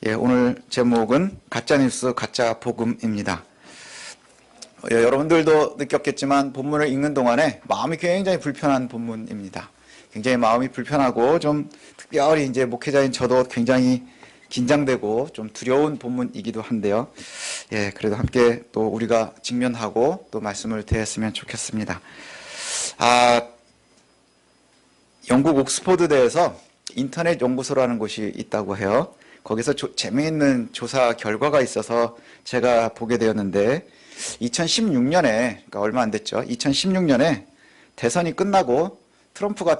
예, 오늘 제목은 가짜뉴스, 가짜복음입니다. 여러분들도 느꼈겠지만 본문을 읽는 동안에 마음이 굉장히 불편한 본문입니다. 굉장히 마음이 불편하고 좀 특별히 이제 목회자인 저도 굉장히 긴장되고 좀 두려운 본문이기도 한데요. 예, 그래도 함께 또 우리가 직면하고 또 말씀을 대했으면 좋겠습니다. 영국 옥스퍼드대에서 인터넷 연구소라는 곳이 있다고 해요. 거기서 재미있는 조사 결과가 있어서 제가 보게 되었는데 2016년에, 그러니까 얼마 안 됐죠. 2016년에 대선이 끝나고 트럼프가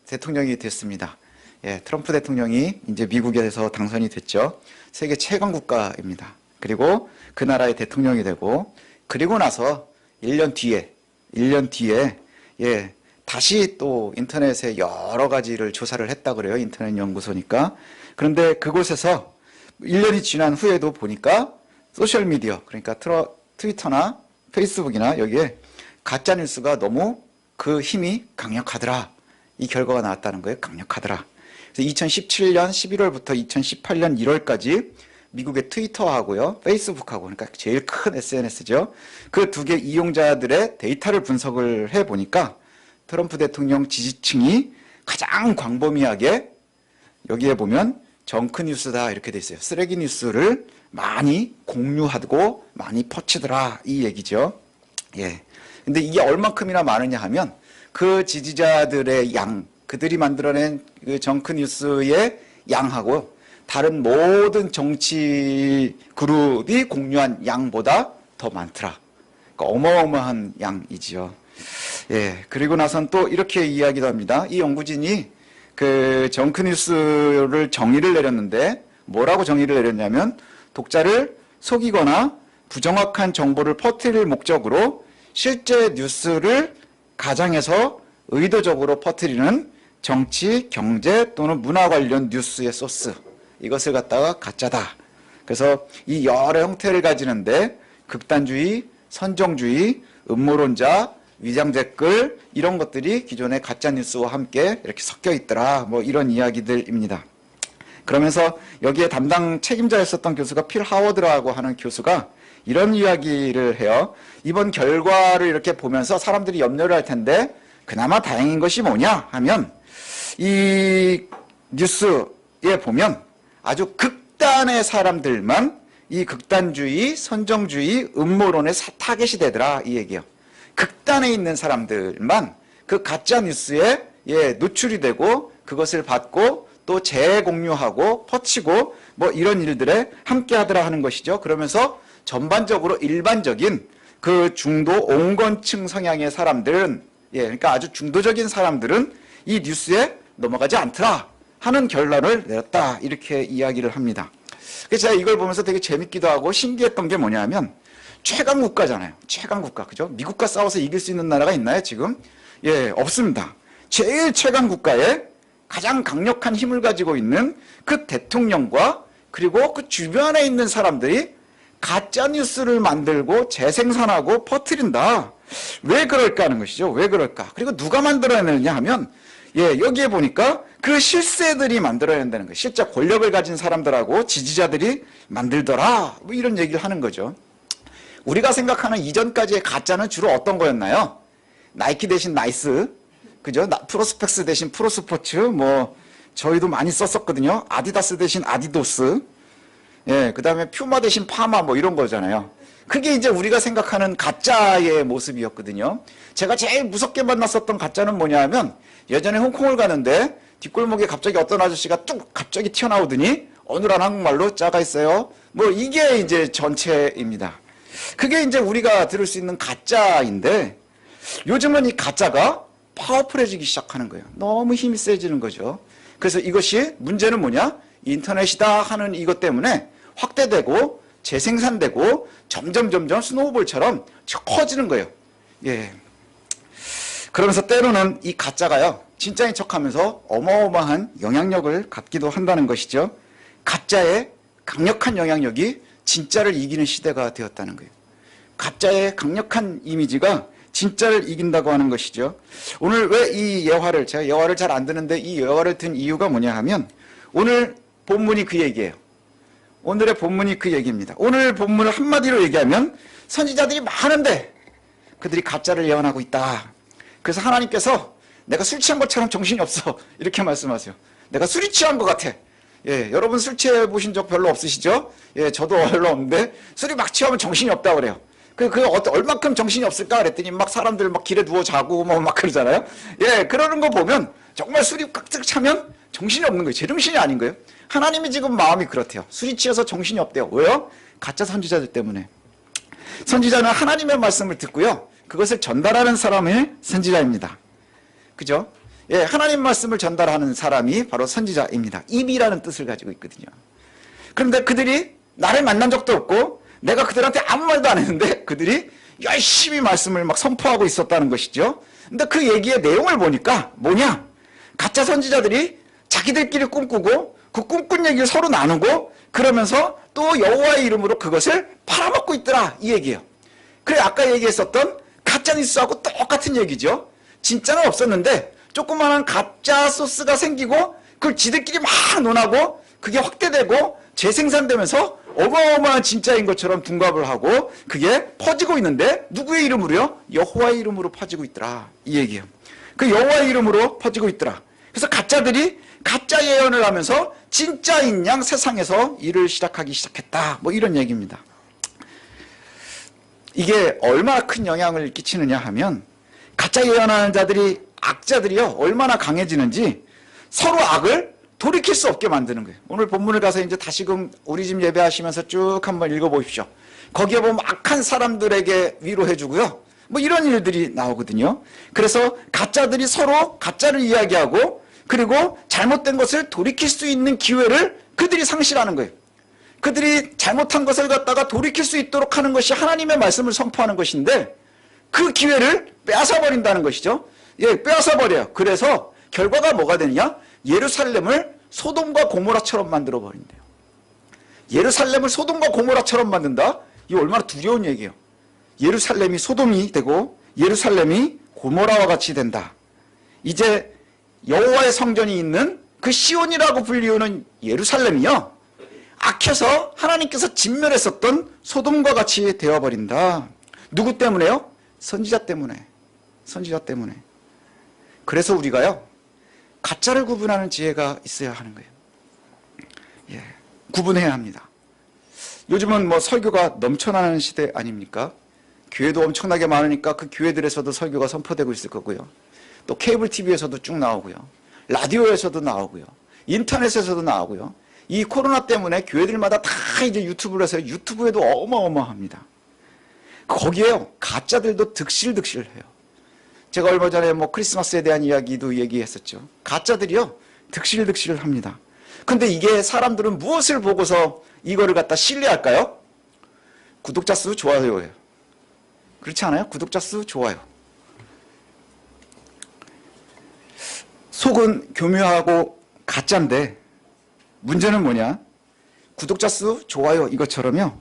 대통령이 됐습니다. 예, 트럼프 대통령이 이제 미국에서 당선이 됐죠. 세계 최강 국가입니다. 그리고 그 나라의 대통령이 되고, 그리고 나서 1년 뒤에, 예, 다시 또 인터넷에 여러 가지를 조사를 했다 그래요. 인터넷 연구소니까. 그런데 그곳에서 1년이 지난 후에도 보니까 소셜미디어, 그러니까 트위터나 페이스북이나 여기에 가짜뉴스가 너무 그 힘이 강력하더라. 이 결과가 나왔다는 거예요. 강력하더라. 그래서 2017년 11월부터 2018년 1월까지 미국의 트위터하고요, 페이스북하고, 그러니까 제일 큰 SNS죠. 그 두 개 이용자들의 데이터를 분석을 해보니까 트럼프 대통령 지지층이 가장 광범위하게, 여기에 보면 정크뉴스다 이렇게 돼 있어요. 쓰레기 뉴스를 많이 공유하고 많이 퍼치더라 이 얘기죠. 예. 근데 이게 얼만큼이나 많으냐 하면 그 지지자들의 양, 그들이 만들어낸 그 정크뉴스의 양하고 다른 모든 정치 그룹이 공유한 양보다 더 많더라. 그러니까 어마어마한 양이지요. 예. 그리고 나선 또 이렇게 이야기도 합니다. 이 연구진이 그 정크뉴스를 정의를 내렸는데, 뭐라고 정의를 내렸냐면 독자를 속이거나 부정확한 정보를 퍼뜨릴 목적으로 실제 뉴스를 가장해서 의도적으로 퍼뜨리는 정치, 경제 또는 문화 관련 뉴스의 소스, 이것을 갖다가 가짜다. 그래서 이 여러 형태를 가지는데 극단주의, 선정주의, 음모론자, 위장 댓글, 이런 것들이 기존의 가짜뉴스와 함께 이렇게 섞여 있더라. 뭐 이런 이야기들입니다. 그러면서 여기에 담당 책임자였었던 교수가 필 하워드라고 하는 교수가 이런 이야기를 해요. 이번 결과를 이렇게 보면서 사람들이 염려를 할 텐데 그나마 다행인 것이 뭐냐 하면, 이 뉴스에 보면 아주 극단의 사람들만 이 극단주의, 선정주의, 음모론의 타겟이 되더라 이 얘기예요. 극단에 있는 사람들만 그 가짜 뉴스에 노출이 되고 그것을 받고 또 재공유하고 퍼치고 뭐 이런 일들에 함께 하더라 하는 것이죠. 그러면서 전반적으로 일반적인 그 중도 온건층 성향의 사람들은, 그러니까 아주 중도적인 사람들은 이 뉴스에 넘어가지 않더라 하는 결론을 내렸다, 이렇게 이야기를 합니다. 그래서 제가 이걸 보면서 되게 재밌기도 하고 신기했던 게 뭐냐면, 최강 국가잖아요. 최강 국가, 그죠? 미국과 싸워서 이길 수 있는 나라가 있나요, 지금? 예, 없습니다. 제일 최강 국가에 가장 강력한 힘을 가지고 있는 그 대통령과 그리고 그 주변에 있는 사람들이 가짜 뉴스를 만들고 재생산하고 퍼뜨린다. 왜 그럴까 하는 것이죠. 왜 그럴까? 그리고 누가 만들어내느냐 하면, 여기에 보니까 그 실세들이 만들어낸다는 거예요. 실제 권력을 가진 사람들하고 지지자들이 만들더라. 뭐 이런 얘기를 하는 거죠. 우리가 생각하는 이전까지의 가짜는 주로 어떤 거였나요? 나이키 대신 나이스, 그죠? 프로스펙스 대신 프로스포츠, 뭐 저희도 많이 썼었거든요. 아디다스 대신 아디도스, 그 다음에 퓨마 대신 파마, 뭐 이런 거잖아요. 그게 이제 우리가 생각하는 가짜의 모습이었거든요. 제가 제일 무섭게 만났었던 가짜는 뭐냐 하면, 예전에 홍콩을 가는데 뒷골목에 갑자기 어떤 아저씨가 뚝 갑자기 튀어나오더니 어눌한 한국말로 짜가 있어요. 뭐 이게 이제 전체입니다. 그게 이제 우리가 들을 수 있는 가짜인데, 요즘은 이 가짜가 파워풀해지기 시작하는 거예요. 너무 힘이 세지는 거죠. 그래서 이것이 문제는 뭐냐? 인터넷이다 하는 이것 때문에 확대되고 재생산되고 점점 스노우볼처럼 커지는 거예요. 예. 그러면서 때로는 이 가짜가요, 진짜인 척하면서 어마어마한 영향력을 갖기도 한다는 것이죠. 가짜의 강력한 영향력이 진짜를 이기는 시대가 되었다는 거예요. 가짜의 강력한 이미지가 진짜를 이긴다고 하는 것이죠. 오늘 왜 이 예화를, 제가 예화를 잘 안 듣는데 이 예화를 든 이유가 뭐냐 하면, 오늘 본문이 그 얘기예요. 오늘의 본문이 그 얘기입니다. 오늘 본문을 한마디로 얘기하면 선지자들이 많은데 그들이 가짜를 예언하고 있다. 그래서 하나님께서 내가 술 취한 것처럼 정신이 없어 이렇게 말씀하세요. 내가 술이 취한 것 같아. 예, 여러분 술 취해 보신 적 별로 없으시죠? 예, 저도 별로 없는데 술이 막 취하면 정신이 없다 그래요. 얼만큼 정신이 없을까 그랬더니 막 사람들 막 길에 누워 자고 뭐 막 그러잖아요. 예, 그러는 거 보면 정말 술이 깍둑 차면 정신이 없는 거예요. 제정신이 아닌 거예요. 하나님이 지금 마음이 그렇대요. 술이 취해서 정신이 없대요. 왜요? 가짜 선지자들 때문에. 선지자는 하나님의 말씀을 듣고요. 그것을 전달하는 사람이 선지자입니다. 그죠? 예, 하나님 말씀을 전달하는 사람이 바로 선지자입니다. 입이라는 뜻을 가지고 있거든요. 그런데 그들이 나를 만난 적도 없고 내가 그들한테 아무 말도 안 했는데 그들이 열심히 말씀을 막 선포하고 있었다는 것이죠. 근데 그 얘기의 내용을 보니까 뭐냐? 가짜 선지자들이 자기들끼리 꿈꾸고 그 꿈꾼 얘기를 서로 나누고 그러면서 또 여호와의 이름으로 그것을 팔아먹고 있더라 이 얘기예요. 그래 아까 얘기했었던 가짜 뉴스하고 똑같은 얘기죠. 진짜는 없었는데 조그마한 가짜 소스가 생기고 그걸 지들끼리 막 논하고 그게 확대되고 재생산되면서 어마어마한 진짜인 것처럼 둔갑을 하고 그게 퍼지고 있는데 누구의 이름으로요? 여호와의 이름으로 퍼지고 있더라 이 얘기예요. 그 여호와의 이름으로 퍼지고 있더라. 그래서 가짜들이 가짜 예언을 하면서 진짜인 양 세상에서 일을 시작하기 시작했다 뭐 이런 얘기입니다. 이게 얼마나 큰 영향을 끼치느냐 하면 가짜 예언하는 자들이 악자들이요 얼마나 강해지는지 서로 악을 돌이킬 수 없게 만드는 거예요. 오늘 본문을 가서 이제 다시금 우리 집 예배하시면서 쭉 한번 읽어보십시오. 거기에 보면 악한 사람들에게 위로해주고요. 뭐 이런 일들이 나오거든요. 그래서 가짜들이 서로 가짜를 이야기하고 그리고 잘못된 것을 돌이킬 수 있는 기회를 그들이 상실하는 거예요. 그들이 잘못한 것을 갖다가 돌이킬 수 있도록 하는 것이 하나님의 말씀을 선포하는 것인데 그 기회를 빼앗아버린다는 것이죠. 예, 빼앗아버려요. 그래서 결과가 뭐가 되느냐? 예루살렘을 소돔과 고모라처럼 만들어버린대요. 예루살렘을 소돔과 고모라처럼 만든다? 이거 얼마나 두려운 얘기예요. 예루살렘이 소돔이 되고 예루살렘이 고모라와 같이 된다. 이제 여호와의 성전이 있는 그 시온이라고 불리우는 예루살렘이요 악해서 하나님께서 진멸했었던 소돔과 같이 되어버린다. 누구 때문에요? 선지자 때문에. 선지자 때문에. 그래서 우리가요 가짜를 구분하는 지혜가 있어야 하는 거예요. 예, 구분해야 합니다. 요즘은 뭐 설교가 넘쳐나는 시대 아닙니까? 교회도 엄청나게 많으니까 그 교회들에서도 설교가 선포되고 있을 거고요. 또 케이블 TV에서도 쭉 나오고요. 라디오에서도 나오고요. 인터넷에서도 나오고요. 이 코로나 때문에 교회들마다 다 이제 유튜브를 해서 유튜브에도 어마어마합니다. 거기에요 가짜들도 득실득실해요. 제가 얼마 전에 뭐 크리스마스에 대한 이야기도 얘기했었죠. 가짜들이요 득실득실합니다. 근데 이게 사람들은 무엇을 보고서 이거를 갖다 신뢰할까요? 구독자 수 좋아요예요. 그렇지 않아요? 구독자 수 좋아요. 속은 교묘하고 가짜인데 문제는 뭐냐? 구독자 수 좋아요 이것처럼요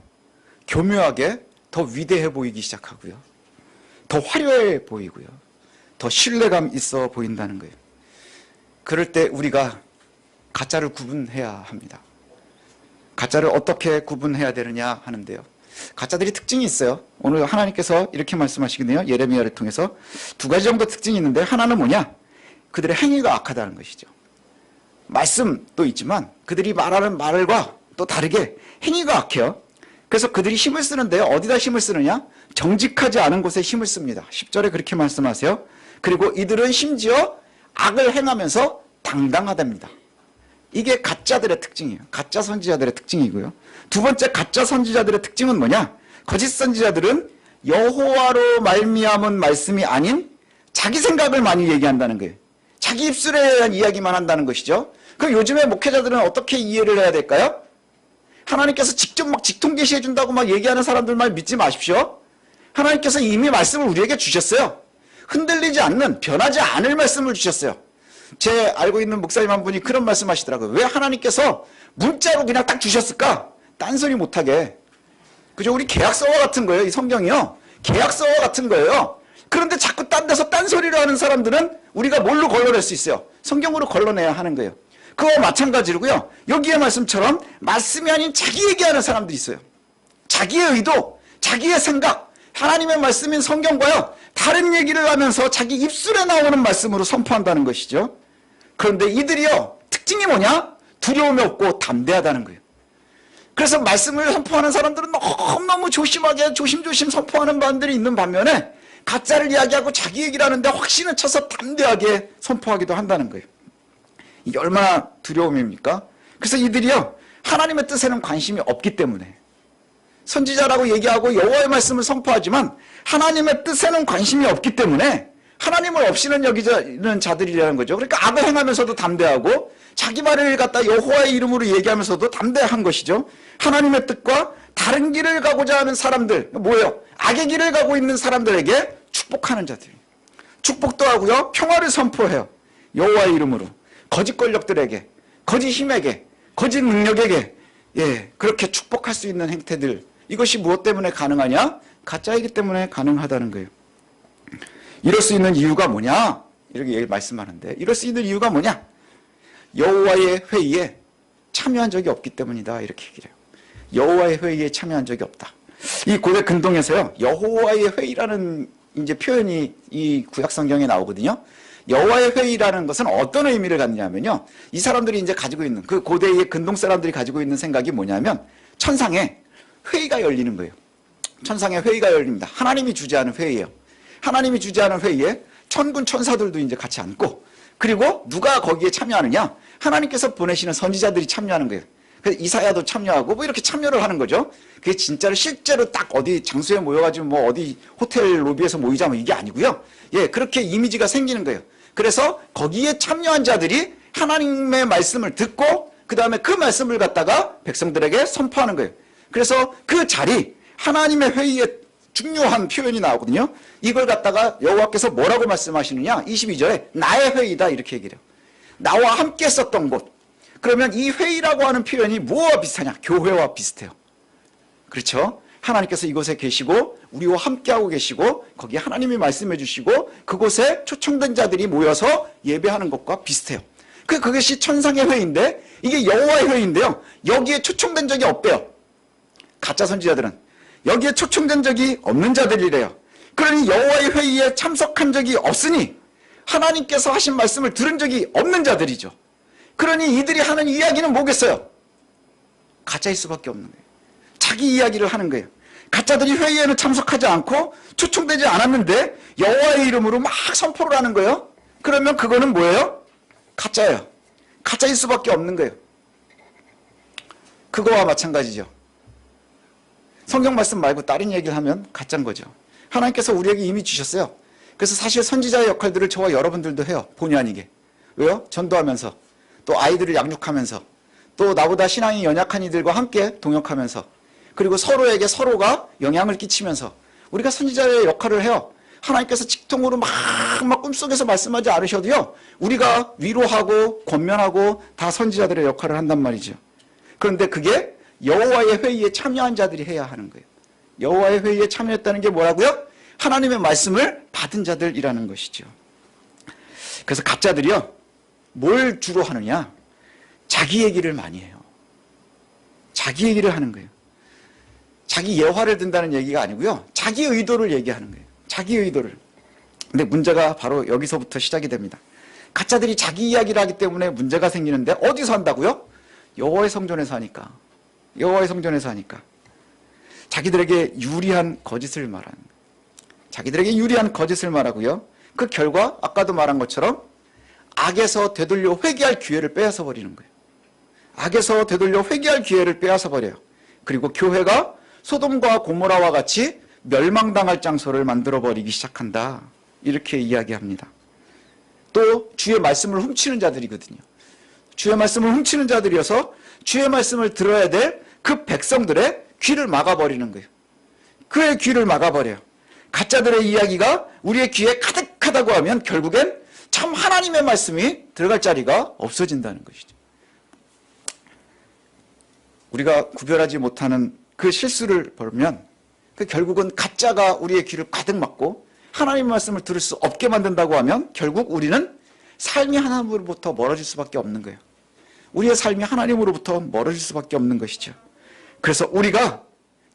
교묘하게 더 위대해 보이기 시작하고요. 더 화려해 보이고요. 더 신뢰감 있어 보인다는 거예요. 그럴 때 우리가 가짜를 구분해야 합니다. 가짜를 어떻게 구분해야 되느냐 하는데요. 가짜들이 특징이 있어요. 오늘 하나님께서 이렇게 말씀하시거든요. 예레미야를 통해서 두 가지 정도 특징이 있는데 하나는 뭐냐? 그들의 행위가 악하다는 것이죠. 말씀도 있지만 그들이 말하는 말과 또 다르게 행위가 악해요. 그래서 그들이 힘을 쓰는데요. 어디다 힘을 쓰느냐? 정직하지 않은 곳에 힘을 씁니다. 10절에 그렇게 말씀하세요. 그리고 이들은 심지어 악을 행하면서 당당하답니다. 이게 가짜들의 특징이에요. 가짜 선지자들의 특징이고요. 두 번째 가짜 선지자들의 특징은 뭐냐? 거짓 선지자들은 여호와로 말미암은 말씀이 아닌 자기 생각을 많이 얘기한다는 거예요. 자기 입술에 대한 이야기만 한다는 것이죠. 그럼 요즘에 목회자들은 어떻게 이해를 해야 될까요? 하나님께서 직접 막 직통 계시해 준다고 막 얘기하는 사람들 말 믿지 마십시오. 하나님께서 이미 말씀을 우리에게 주셨어요. 흔들리지 않는, 변하지 않을 말씀을 주셨어요. 제 알고 있는 목사님 한 분이 그런 말씀 하시더라고요. 왜 하나님께서 문자로 그냥 딱 주셨을까? 딴소리 못하게. 그죠? 우리 계약서와 같은 거예요. 이 성경이요. 계약서와 같은 거예요. 그런데 자꾸 딴 데서 딴소리를 하는 사람들은 우리가 뭘로 걸러낼 수 있어요? 성경으로 걸러내야 하는 거예요. 그와 마찬가지로고요. 여기의 말씀처럼 말씀이 아닌 자기 얘기하는 사람들이 있어요. 자기의 의도, 자기의 생각, 하나님의 말씀인 성경과요, 다른 얘기를 하면서 자기 입술에 나오는 말씀으로 선포한다는 것이죠. 그런데 이들이요, 특징이 뭐냐? 두려움이 없고 담대하다는 거예요. 그래서 말씀을 선포하는 사람들은 너무너무 조심하게 조심조심 선포하는 반들이 있는 반면에 가짜를 이야기하고 자기 얘기를 하는데 확신을 쳐서 담대하게 선포하기도 한다는 거예요. 이게 얼마나 두려움입니까? 그래서 이들이요, 하나님의 뜻에는 관심이 없기 때문에 선지자라고 얘기하고 여호와의 말씀을 선포하지만 하나님의 뜻에는 관심이 없기 때문에 하나님을 없이는 여기는 자들이라는 거죠. 그러니까 악을 행하면서도 담대하고 자기 말을 갖다 여호와의 이름으로 얘기하면서도 담대한 것이죠. 하나님의 뜻과 다른 길을 가고자 하는 사람들, 뭐예요? 악의 길을 가고 있는 사람들에게 축복하는 자들. 축복도 하고요, 평화를 선포해요. 여호와의 이름으로. 거짓 권력들에게, 거짓 힘에게, 거짓 능력에게, 그렇게 축복할 수 있는 행태들. 이것이 무엇 때문에 가능하냐? 가짜이기 때문에 가능하다는 거예요. 이럴 수 있는 이유가 뭐냐? 이렇게 말씀하는데, 이럴 수 있는 이유가 뭐냐? 여호와의 회의에 참여한 적이 없기 때문이다. 이렇게 얘기를 해요. 여호와의 회의에 참여한 적이 없다. 이 고대 근동에서요, 여호와의 회의라는 이제 표현이 이 구약 성경에 나오거든요. 여호와의 회의라는 것은 어떤 의미를 갖느냐면요, 이 사람들이 이제 가지고 있는, 그 고대의 근동 사람들이 가지고 있는 생각이 뭐냐면, 천상에 회의가 열리는 거예요. 천상에 회의가 열립니다. 하나님이 주재하는 회의예요. 하나님이 주재하는 회의에 천군 천사들도 이제 같이 앉고, 그리고 누가 거기에 참여하느냐? 하나님께서 보내시는 선지자들이 참여하는 거예요. 그래서 이사야도 참여하고 뭐 이렇게 참여를 하는 거죠. 그게 진짜로 실제로 딱 어디 장소에 모여가지고 뭐 어디 호텔 로비에서 모이자 뭐 이게 아니고요. 그렇게 이미지가 생기는 거예요. 그래서 거기에 참여한 자들이 하나님의 말씀을 듣고 그 다음에 그 말씀을 갖다가 백성들에게 선포하는 거예요. 그래서 그 자리, 하나님의 회의에 중요한 표현이 나오거든요. 이걸 갖다가 여호와께서 뭐라고 말씀하시느냐? 22절에 나의 회의다 이렇게 얘기를 해요. 나와 함께 썼던 곳. 그러면 이 회의라고 하는 표현이 무엇과 비슷하냐? 교회와 비슷해요. 그렇죠? 하나님께서 이곳에 계시고 우리와 함께하고 계시고 거기에 하나님이 말씀해 주시고 그곳에 초청된 자들이 모여서 예배하는 것과 비슷해요. 그것이 천상의 회의인데 이게 여호와의 회의인데요. 여기에 초청된 적이 없대요. 가짜 선지자들은. 여기에 초청된 적이 없는 자들이래요. 그러니 여호와의 회의에 참석한 적이 없으니 하나님께서 하신 말씀을 들은 적이 없는 자들이죠. 그러니 이들이 하는 이야기는 뭐겠어요? 가짜일 수밖에 없는 거예요. 자기 이야기를 하는 거예요. 가짜들이 회의에는 참석하지 않고 초청되지 않았는데 여호와의 이름으로 막 선포를 하는 거예요. 그러면 그거는 뭐예요? 가짜예요. 가짜일 수밖에 없는 거예요. 그거와 마찬가지죠. 성경 말씀 말고 다른 얘기를 하면 가짜인 거죠. 하나님께서 우리에게 이미 주셨어요. 그래서 사실 선지자의 역할들을 저와 여러분들도 해요. 본의 아니게. 왜요? 전도하면서, 또 아이들을 양육하면서, 또 나보다 신앙이 연약한 이들과 함께 동역하면서, 그리고 서로에게 서로가 영향을 끼치면서 우리가 선지자의 역할을 해요. 하나님께서 직통으로 막 꿈속에서 말씀하지 않으셔도요, 우리가 위로하고 권면하고 다 선지자들의 역할을 한단 말이죠. 그런데 그게 여호와의 회의에 참여한 자들이 해야 하는 거예요. 여호와의 회의에 참여했다는 게 뭐라고요? 하나님의 말씀을 받은 자들이라는 것이죠. 그래서 가짜들이요, 뭘 주로 하느냐? 자기 얘기를 많이 해요. 자기 얘기를 하는 거예요. 자기 예화를 든다는 얘기가 아니고요, 자기 의도를 얘기하는 거예요. 자기 의도를. 근데 문제가 바로 여기서부터 시작이 됩니다. 가짜들이 자기 이야기를 하기 때문에 문제가 생기는데 어디서 한다고요? 여호와의 성전에서 하니까. 여호와의 성전에서 하니까. 자기들에게 유리한 거짓을 말하는 거예요. 자기들에게 유리한 거짓을 말하고요, 그 결과 아까도 말한 것처럼 악에서 되돌려 회개할 기회를 빼앗아 버리는 거예요. 악에서 되돌려 회개할 기회를 빼앗아 버려요. 그리고 교회가 소돔과 고모라와 같이 멸망당할 장소를 만들어 버리기 시작한다. 이렇게 이야기합니다. 또 주의 말씀을 훔치는 자들이거든요. 주의 말씀을 훔치는 자들이어서 주의 말씀을 들어야 될 그 백성들의 귀를 막아버리는 거예요. 그의 귀를 막아버려요. 가짜들의 이야기가 우리의 귀에 가득하다고 하면 결국엔 참 하나님의 말씀이 들어갈 자리가 없어진다는 것이죠. 우리가 구별하지 못하는 그 실수를 보면 결국은 가짜가 우리의 귀를 가득 막고 하나님의 말씀을 들을 수 없게 만든다고 하면 결국 우리는 삶이 하나님으로부터 멀어질 수밖에 없는 거예요. 우리의 삶이 하나님으로부터 멀어질 수밖에 없는 것이죠. 그래서 우리가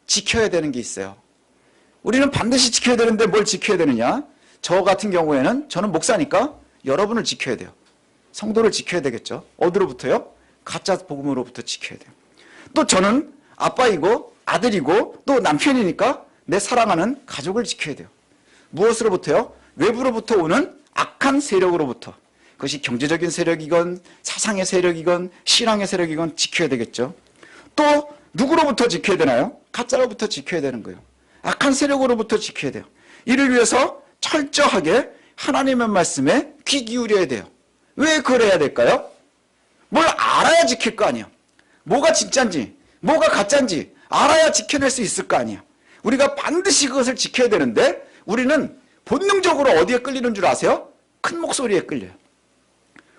지켜야 되는 게 있어요. 우리는 반드시 지켜야 되는데 뭘 지켜야 되느냐? 저 같은 경우에는 저는 목사니까 여러분을 지켜야 돼요. 성도를 지켜야 되겠죠. 어디로부터요? 가짜 복음으로부터 지켜야 돼요. 또 저는 아빠이고 아들이고 또 남편이니까 내 사랑하는 가족을 지켜야 돼요. 무엇으로부터요? 외부로부터 오는 악한 세력으로부터. 그것이 경제적인 세력이건 사상의 세력이건 신앙의 세력이건 지켜야 되겠죠. 또 누구로부터 지켜야 되나요? 가짜로부터 지켜야 되는 거예요. 악한 세력으로부터 지켜야 돼요. 이를 위해서 철저하게 하나님의 말씀에 귀 기울여야 돼요. 왜 그래야 될까요? 뭘 알아야 지킬 거 아니에요. 뭐가 진짜인지 뭐가 가짜인지 알아야 지켜낼 수 있을 거 아니에요. 우리가 반드시 그것을 지켜야 되는데 우리는 본능적으로 어디에 끌리는 줄 아세요? 큰 목소리에 끌려요.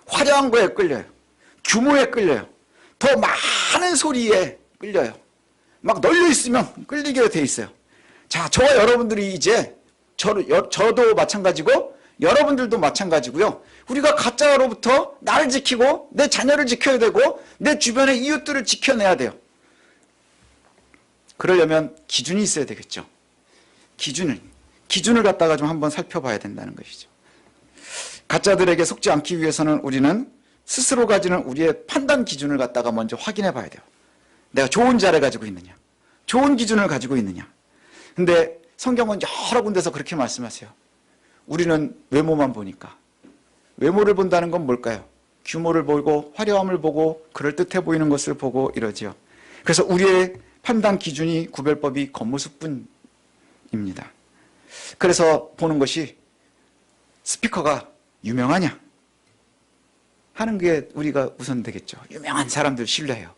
화려한 거에 끌려요. 규모에 끌려요. 더 많은 소리에 끌려요. 막 널려 있으면 끌리게 돼 있어요. 자, 저와 여러분들이 이제 저도 마찬가지고 여러분들도 마찬가지고요. 우리가 가짜로부터 나를 지키고 내 자녀를 지켜야 되고 내 주변의 이웃들을 지켜내야 돼요. 그러려면 기준이 있어야 되겠죠. 기준을 갖다가 좀 한번 살펴봐야 된다는 것이죠. 가짜들에게 속지 않기 위해서는 우리는 스스로 가지는 우리의 판단 기준을 갖다가 먼저 확인해 봐야 돼요. 내가 좋은 자를 가지고 있느냐, 좋은 기준을 가지고 있느냐. 근데 성경은 여러 군데서 그렇게 말씀하세요. 우리는 외모만 보니까. 외모를 본다는 건 뭘까요? 규모를 보고 화려함을 보고 그럴듯해 보이는 것을 보고 이러지요. 그래서 우리의 판단 기준이 구별법이 겉모습뿐입니다. 그래서 보는 것이 스피커가 유명하냐 하는 게 우리가 우선 되겠죠. 유명한 사람들 신뢰해요.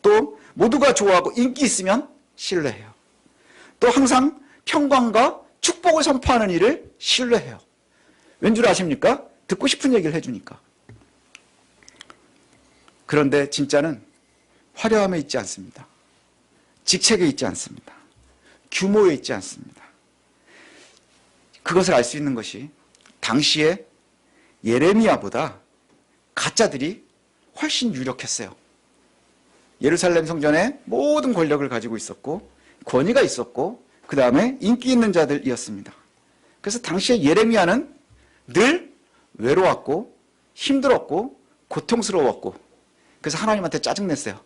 또 모두가 좋아하고 인기 있으면 신뢰해요. 또 항상 평강과 축복을 선포하는 일을 신뢰해요. 왠줄 아십니까? 듣고 싶은 얘기를 해주니까. 그런데 진짜는 화려함에 있지 않습니다. 직책에 있지 않습니다. 규모에 있지 않습니다. 그것을 알 수 있는 것이 당시에 예레미야보다 가짜들이 훨씬 유력했어요. 예루살렘 성전에 모든 권력을 가지고 있었고 권위가 있었고 그 다음에 인기 있는 자들이었습니다. 그래서 당시에 예레미야는 늘 외로웠고 힘들었고 고통스러웠고 그래서 하나님한테 짜증냈어요.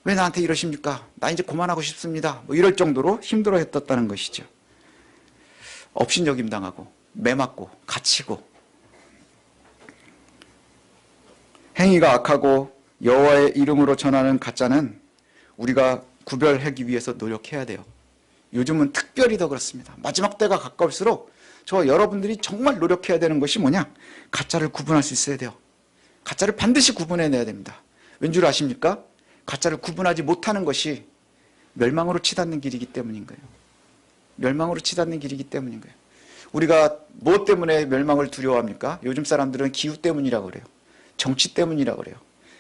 왜 나한테 이러십니까? 나 이제 그만하고 싶습니다. 뭐 이럴 정도로 힘들어했었다는 것이죠. 업신여김 당하고 매맞고 갇히고 행위가 악하고 여호와의 이름으로 전하는 가짜는 우리가 구별하기 위해서 노력해야 돼요. 요즘은 특별히 더 그렇습니다. 마지막 때가 가까울수록 저와 여러분들이 정말 노력해야 되는 것이 뭐냐? 가짜를 구분할 수 있어야 돼요. 가짜를 반드시 구분해내야 됩니다. 왠줄 아십니까? 가짜를 구분하지 못하는 것이 멸망으로 치닫는 길이기 때문인 거예요. 멸망으로 치닫는 길이기 때문인 거예요. 우리가 무엇 때문에 멸망을 두려워합니까? 요즘 사람들은 기후 때문이라고 그래요. 정치 때문이라고 그래요.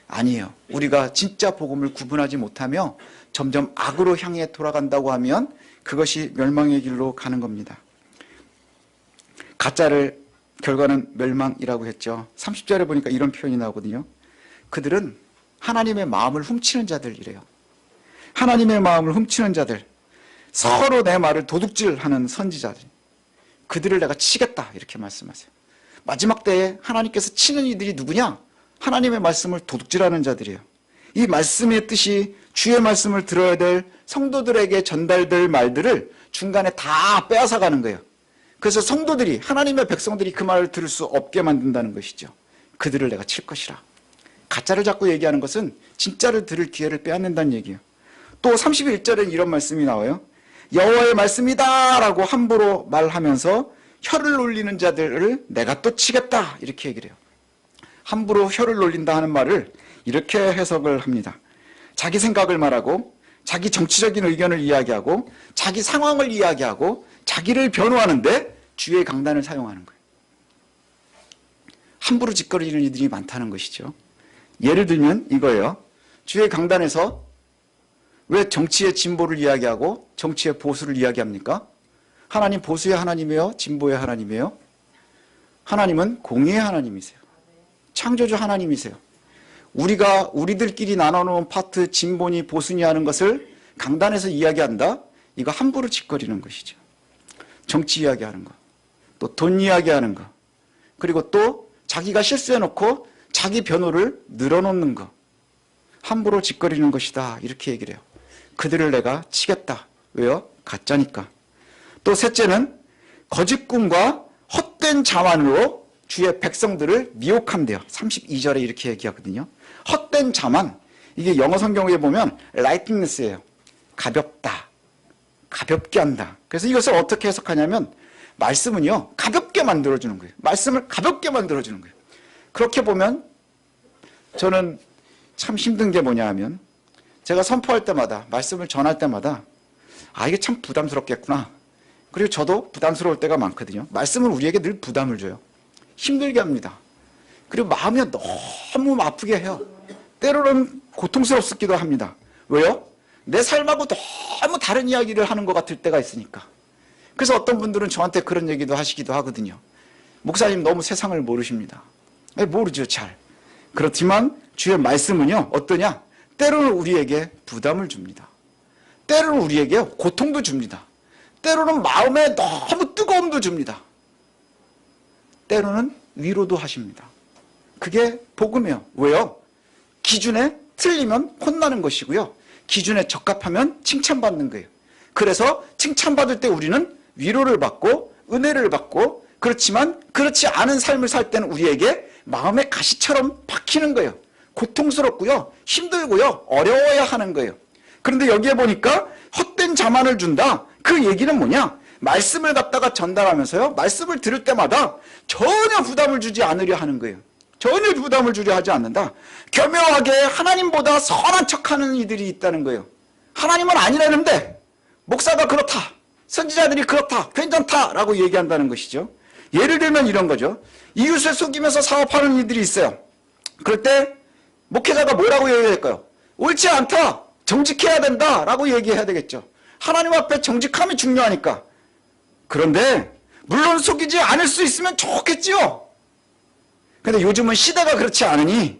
아니에요. 우리가 진짜 복음을 구분하지 못하며 점점 악으로 향해 돌아간다고 하면 그것이 멸망의 길로 가는 겁니다. 가짜를 결과는 멸망이라고 했죠. 30절에 보니까 이런 표현이 나오거든요. 그들은 하나님의 마음을 훔치는 자들이래요. 하나님의 마음을 훔치는 자들, 서로 내 말을 도둑질하는 선지자들, 그들을 내가 치겠다 이렇게 말씀하세요. 마지막 때에 하나님께서 치는 이들이 누구냐? 하나님의 말씀을 도둑질하는 자들이에요. 이 말씀의 뜻이 주의 말씀을 들어야 될 성도들에게 전달될 말들을 중간에 다 빼앗아가는 거예요. 그래서 성도들이, 하나님의 백성들이 그 말을 들을 수 없게 만든다는 것이죠. 그들을 내가 칠 것이라. 가짜를 자꾸 얘기하는 것은 진짜를 들을 기회를 빼앗는다는 얘기예요. 또 31절에는 이런 말씀이 나와요. 여호와의 말씀이다 라고 함부로 말하면서 혀를 놀리는 자들을 내가 또 치겠다 이렇게 얘기를 해요. 함부로 혀를 놀린다 하는 말을 이렇게 해석을 합니다. 자기 생각을 말하고 자기 정치적인 의견을 이야기하고 자기 상황을 이야기하고 자기를 변호하는데 주의 강단을 사용하는 거예요. 함부로 짓거리는 이들이 많다는 것이죠. 예를 들면 이거예요. 주의 강단에서 왜 정치의 진보를 이야기하고 정치의 보수를 이야기합니까? 하나님 보수의 하나님이에요? 진보의 하나님이에요? 하나님은 공의의 하나님이세요. 창조주 하나님이세요. 우리가 우리들끼리 나눠놓은 파트 진보니 보수니 하는 것을 강단에서 이야기한다? 이거 함부로 짓거리는 것이죠. 정치 이야기하는 거, 또 돈 이야기하는 거, 그리고 또 자기가 실수해놓고 자기 변호를 늘어놓는 거, 함부로 짓거리는 것이다 이렇게 얘기를 해요. 그들을 내가 치겠다. 왜요? 가짜니까. 또 셋째는 거짓 꿈과 헛된 자만으로 주의 백성들을 미혹한대요. 32절에 이렇게 얘기하거든요. 헛된 자만, 이게 영어 성경에 보면 lightness예요. 가볍다, 가볍게 한다. 그래서 이것을 어떻게 해석하냐면 말씀은요 가볍게 만들어주는 거예요. 말씀을 가볍게 만들어주는 거예요. 그렇게 보면 저는 참 힘든 게 뭐냐 하면 제가 선포할 때마다, 말씀을 전할 때마다 아 이게 참 부담스럽겠구나. 그리고 저도 부담스러울 때가 많거든요. 말씀은 우리에게 늘 부담을 줘요. 힘들게 합니다. 그리고 마음이 너무 아프게 해요. 때로는 고통스럽기도 합니다. 왜요? 내 삶하고 너무 다른 이야기를 하는 것 같을 때가 있으니까. 그래서 어떤 분들은 저한테 그런 얘기도 하시기도 하거든요. 목사님 너무 세상을 모르십니다. 모르죠, 잘. 그렇지만 주의 말씀은요 어떠냐? 때로는 우리에게 부담을 줍니다. 때로는 우리에게 고통도 줍니다. 때로는 마음에 너무 뜨거움도 줍니다. 때로는 위로도 하십니다. 그게 복음이에요. 왜요? 기준에 틀리면 혼나는 것이고요. 기준에 적합하면 칭찬받는 거예요. 그래서 칭찬받을 때 우리는 위로를 받고 은혜를 받고, 그렇지만 그렇지 않은 삶을 살 때는 우리에게 마음의 가시처럼 박히는 거예요. 고통스럽고요. 힘들고요. 어려워야 하는 거예요. 그런데 여기에 보니까 헛된 자만을 준다. 그 얘기는 뭐냐? 말씀을 갖다가 전달하면서요. 말씀을 들을 때마다 전혀 부담을 주지 않으려 하는 거예요. 전혀 부담을 주려 하지 않는다. 교묘하게 하나님보다 선한 척하는 이들이 있다는 거예요. 하나님은 아니라는데 목사가 그렇다, 선지자들이 그렇다, 괜찮다라고 얘기한다는 것이죠. 예를 들면 이런 거죠. 이웃을 속이면서 사업하는 이들이 있어요. 그럴 때 목회자가 뭐라고 얘기할까요? 옳지 않다, 정직해야 된다라고 얘기해야 되겠죠. 하나님 앞에 정직함이 중요하니까. 그런데 물론 속이지 않을 수 있으면 좋겠지요. 근데 요즘은 시대가 그렇지 않으니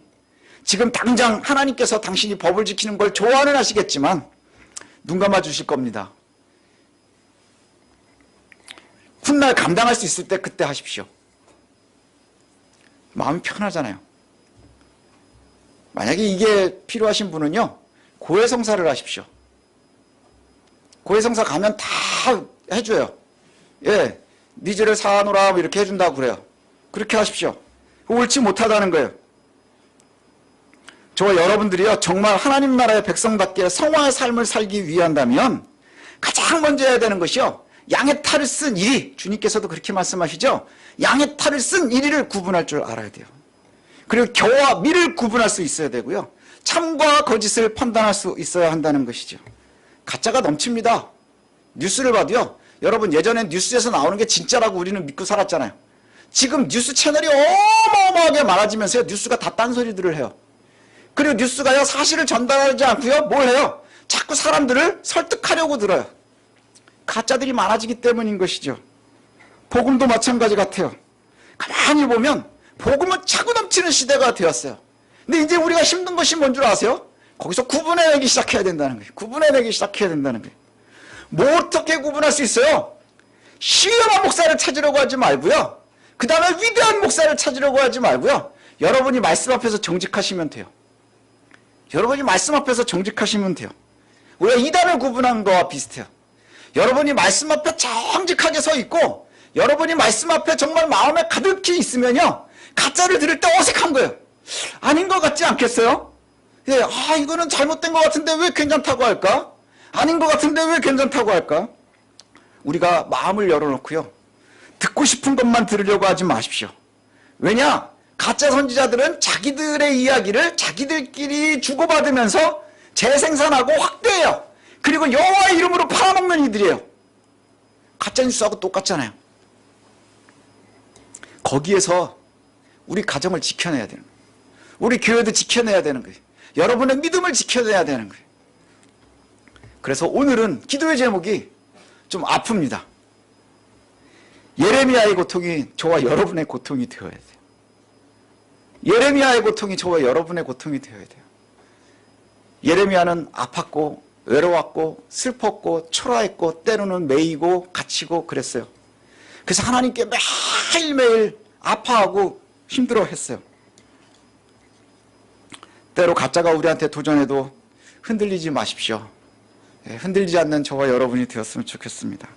지금 당장 하나님께서 당신이 법을 지키는 걸 좋아는 하시겠지만 눈 감아 주실 겁니다. 훗날 감당할 수 있을 때 그때 하십시오. 마음이 편하잖아요. 만약에 이게 필요하신 분은요 고해성사를 하십시오. 고해성사 가면 다 해줘요. 예, 네 죄를 사하노라 이렇게 해준다고 그래요. 그렇게 하십시오. 옳지 못하다는 거예요. 저와 여러분들이요 정말 하나님 나라의 백성답게 성화의 삶을 살기 위한다면 가장 먼저 해야 되는 것이요 양의 탈을 쓴 이리, 주님께서도 그렇게 말씀하시죠. 양의 탈을 쓴 이리를 구분할 줄 알아야 돼요. 그리고 겨와 미를 구분할 수 있어야 되고요. 참과 거짓을 판단할 수 있어야 한다는 것이죠. 가짜가 넘칩니다. 뉴스를 봐도요. 여러분 예전엔 뉴스에서 나오는 게 진짜라고 우리는 믿고 살았잖아요. 지금 뉴스 채널이 어마어마하게 많아지면서요. 뉴스가 다 딴소리들을 해요. 그리고 뉴스가요. 사실을 전달하지 않고요. 뭘 해요? 자꾸 사람들을 설득하려고 들어요. 가짜들이 많아지기 때문인 것이죠. 복음도 마찬가지 같아요. 가만히 보면 복음은 차고 넘치는 시대가 되었어요. 근데 이제 우리가 힘든 것이 뭔 줄 아세요? 거기서 구분해내기 시작해야 된다는 거예요. 구분해내기 시작해야 된다는 거예요. 뭐 어떻게 구분할 수 있어요? 시험한 목사를 찾으려고 하지 말고요. 그 다음에 위대한 목사를 찾으려고 하지 말고요. 여러분이 말씀 앞에서 정직하시면 돼요. 여러분이 말씀 앞에서 정직하시면 돼요. 우리가 이단을 구분한 거와 비슷해요. 여러분이 말씀 앞에 정직하게 서 있고 여러분이 말씀 앞에 정말 마음에 가득히 있으면요. 가짜를 들을 때 어색한 거예요. 아닌 것 같지 않겠어요? 예, 이거는 잘못된 것 같은데 왜 괜찮다고 할까? 아닌 것 같은데 왜 괜찮다고 할까? 우리가 마음을 열어놓고요. 듣고 싶은 것만 들으려고 하지 마십시오. 왜냐? 가짜 선지자들은 자기들의 이야기를 자기들끼리 주고받으면서 재생산하고 확대해요. 그리고 여호와의 이름으로 팔아먹는 이들이에요. 가짜 뉴스하고 똑같잖아요. 거기에서 우리 가정을 지켜내야 되는 거예요. 우리 교회도 지켜내야 되는 거예요. 여러분의 믿음을 지켜내야 되는 거예요. 그래서 오늘은 기도의 제목이 좀 아픕니다. 예레미야의 고통이 저와 여러분의 고통이 되어야 돼요. 예레미야의 고통이 저와 여러분의 고통이 되어야 돼요. 예레미야는 아팠고 외로웠고 슬펐고 초라했고 때로는 매이고 갇히고 그랬어요. 그래서 하나님께 매일매일 아파하고 힘들어했어요. 때로 가짜가 우리한테 도전해도 흔들리지 마십시오. 흔들리지 않는 저와 여러분이 되었으면 좋겠습니다.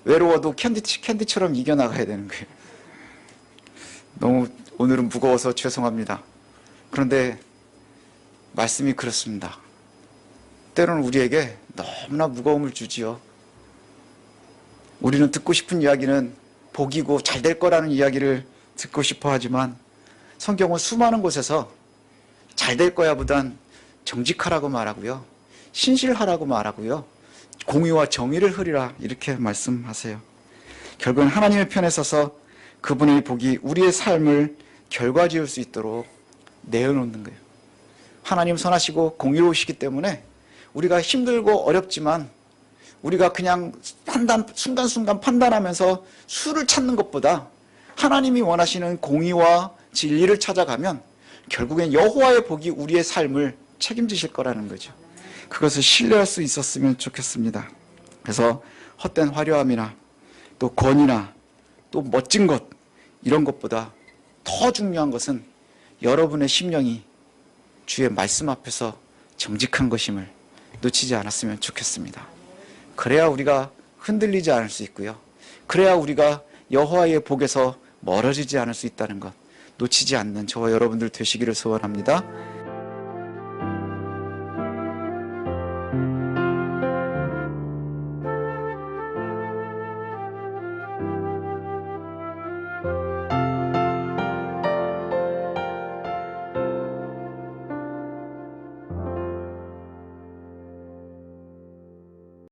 외로워도 캔디처럼 이겨나가야 되는 거예요. 너무 오늘은 무거워서 죄송합니다. 그런데 말씀이 그렇습니다. 때로는 우리에게 너무나 무거움을 주지요. 우리는 듣고 싶은 이야기는 복이고 잘 될 거라는 이야기를 듣고 싶어 하지만 성경은 수많은 곳에서 잘 될 거야 보단 정직하라고 말하고요. 신실하라고 말하고요. 공의와 정의를 흐리라 이렇게 말씀하세요. 결국은 하나님의 편에 서서 그분의 복이 우리의 삶을 결과지을 수 있도록 내어놓는 거예요. 하나님 선하시고 공의로우시기 때문에 우리가 힘들고 어렵지만 우리가 그냥 순간순간 판단하면서 수를 찾는 것보다 하나님이 원하시는 공의와 진리를 찾아가면 결국엔 여호와의 복이 우리의 삶을 책임지실 거라는 거죠. 그것을 신뢰할 수 있었으면 좋겠습니다. 그래서 헛된 화려함이나 또 권위나 또 멋진 것 이런 것보다 더 중요한 것은 여러분의 심령이 주의 말씀 앞에서 정직한 것임을 놓치지 않았으면 좋겠습니다. 그래야 우리가 흔들리지 않을 수 있고요. 그래야 우리가 여호와의 복에서 멀어지지 않을 수 있다는 것 놓치지 않는 저와 여러분들 되시기를 소원합니다.